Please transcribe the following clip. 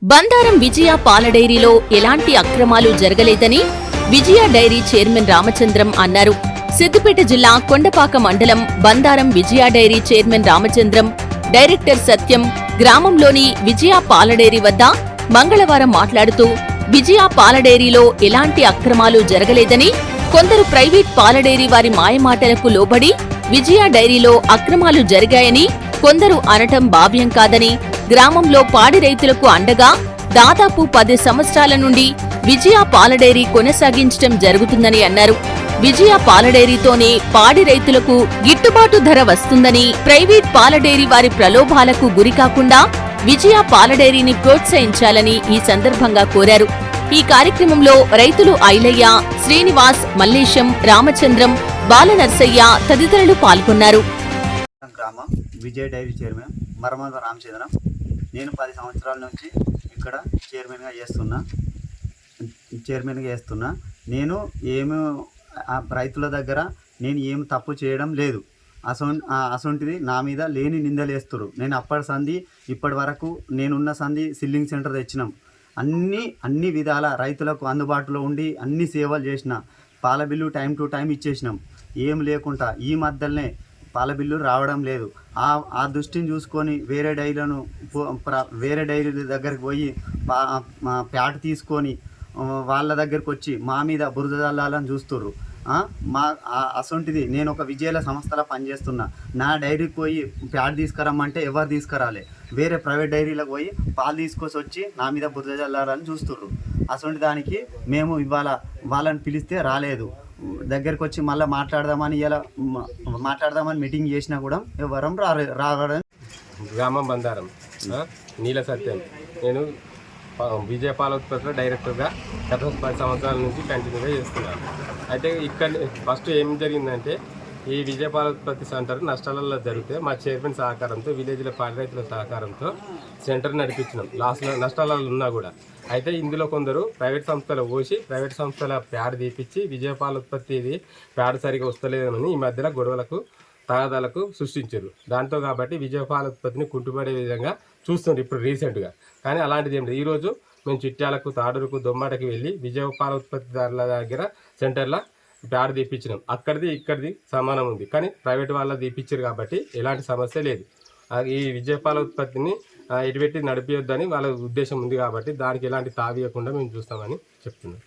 బందారం విజయ పాల డైరీలో ఎలాంటి అక్రమాలు జరగలేదని విజయ డైరీ చైర్మన్ రామచంద్రం అన్నారు. సిద్దిపేట జిల్లా కొండపాక మండలం బందారం విజయ డైరీ చైర్మన్ రామచంద్రం, డైరెక్టర్ సత్యం గ్రామంలోని విజయ పాల డైరీ వద్ద మంగళవారం మాట్లాడుతూ విజయ పాల డైరీలో ఎలాంటి అక్రమాలు జరగలేదని, కొందరు ప్రైవేట్ పాల డైరీ వారి మాయమాటలకు లోబడి విజయ డైరీలో అక్రమాలు జరిగాయని కొందరు అనటం భావ్యం కాదని, గ్రామంలో పాడి రైతులకు అండగా దాదాపు 10 సంవత్సరాల నుండి విజయ పాల డైరీ కొనసాగించడం జరుగుతుందని అన్నారు. విజయ పాల డైరీతోనే పాడి రైతులకు గిట్టుబాటు ధర వస్తుందని, ప్రైవేట్ పాల డైరీ వారి ప్రలోభాలకు గురికాకుండా విజయ పాల డైరీని ప్రోత్సహించాలని ఈ సందర్భంగా కోరారు. ఈ కార్యక్రమంలో రైతులు ఐలయ్య, శ్రీనివాస్, మల్లేశం, రామచంద్రం, బాలనర్సయ్య తదితరులు పాల్గొన్నారు. విజయ డైరీ చైర్మన్ మరమల రామచంద్రం. నేను 10 సంవత్సరాల నుంచి ఇక్కడ చైర్మన్గా చేస్తున్నా. నేను రైతుల దగ్గర నేను ఏం తప్పు చేయడం లేదు. అసొంటిది నా మీద లేని నిందలు వేస్తున్నారు. నేను అప్పటి సంధి ఇప్పటి వరకు నేనున్న సంధి సిల్లింగ్ సెంటర్ తెచ్చినాం. అన్ని విధాల రైతులకు అందుబాటులో ఉండి అన్ని సేవలు చేసిన. పాల బిల్లు టైం టు టైం ఇచ్చేసినాం. ఏం లేకుండా ఈ మధ్యలోనే పాల బిల్లు రావడం లేదు. ఆ దృష్టిని చూసుకొని వేరే డైరీ దగ్గరికి పోయి ప్యాట్ తీసుకొని వాళ్ళ దగ్గరికి వచ్చి మా మీద బురద జల్లాలని చూస్తుర్రు. అసొంటిది నేను ఒక విజయాల సంస్థలో పనిచేస్తున్నా. నా డైరీకి పోయి ప్యాట్ తీసుకురమ్మంటే ఎవరు తీసుకురాలే. వేరే ప్రైవేట్ డైరీలకు పోయి పాలు తీసుకొచ్చి వచ్చి నా మీద బురద జల్లాలని చూస్తుర్రు. అసొంటి దానికి మేము ఇవాళ వాళ్ళని పిలిస్తే రాలేదు. దగ్గరికి వచ్చి మళ్ళీ మాట్లాడదామని మీటింగ్ చేసినా కూడా ఎవరం రావడం. గ్రామం బందారం నీల సత్యం. నేను విజయ పాల ఉత్పత్తిలో డైరెక్టర్గా గత 10 సంవత్సరాల నుంచి కంటిన్యూగా చేస్తున్నాను. అయితే ఇక్కడ ఫస్ట్ ఏం జరిగిందంటే, ఈ విజయ పాల ఉత్పత్తి సెంటర్ నష్టాలలో జరిగితే మా చైర్మన్ సహకారంతో, విలేజ్లో పాడి రైతుల సహకారంతో సెంటర్ నడిపించినాం. నష్టాలలో ఉన్నా కూడా. అయితే ఇందులో కొందరు ప్రైవేట్ సంస్థలు పోసి ప్రైవేట్ సంస్థల ప్యాడ్ తీపిచ్చి విజయ పాల ఉత్పత్తి ఇది ప్యాడ్ సరిగా వస్తలేదని ఈ మధ్యలో గొడవలకు తగాదాలకు సృష్టించారు. దాంతో కాబట్టి విజయ పాల ఉత్పత్తిని కుంటుపడే విధంగా చూస్తున్నారు ఇప్పుడు రీసెంట్గా. కానీ అలాంటిది ఏమిటి, ఈరోజు మేము చిట్యాలకు, తాడూరుకు, దొమ్మాటకి వెళ్ళి విజయ పాల ఉత్పత్తిదారుల దగ్గర సెంటర్లో ప్యాడ్ తీపించినాం. అక్కడిది ఇక్కడిది సమానం ఉంది. కానీ ప్రైవేట్ వాళ్ళ తీపించారు కాబట్టి ఎలాంటి సమస్య లేదు. ఈ విజయ పాల ఉత్పత్తిని ఎటుపెట్టి నడిపియొద్దని వాళ్ళ ఉద్దేశం ఉంది కాబట్టి దానికి ఎలాంటి తావియకుండా మేము చూస్తామని చెప్తున్నాం.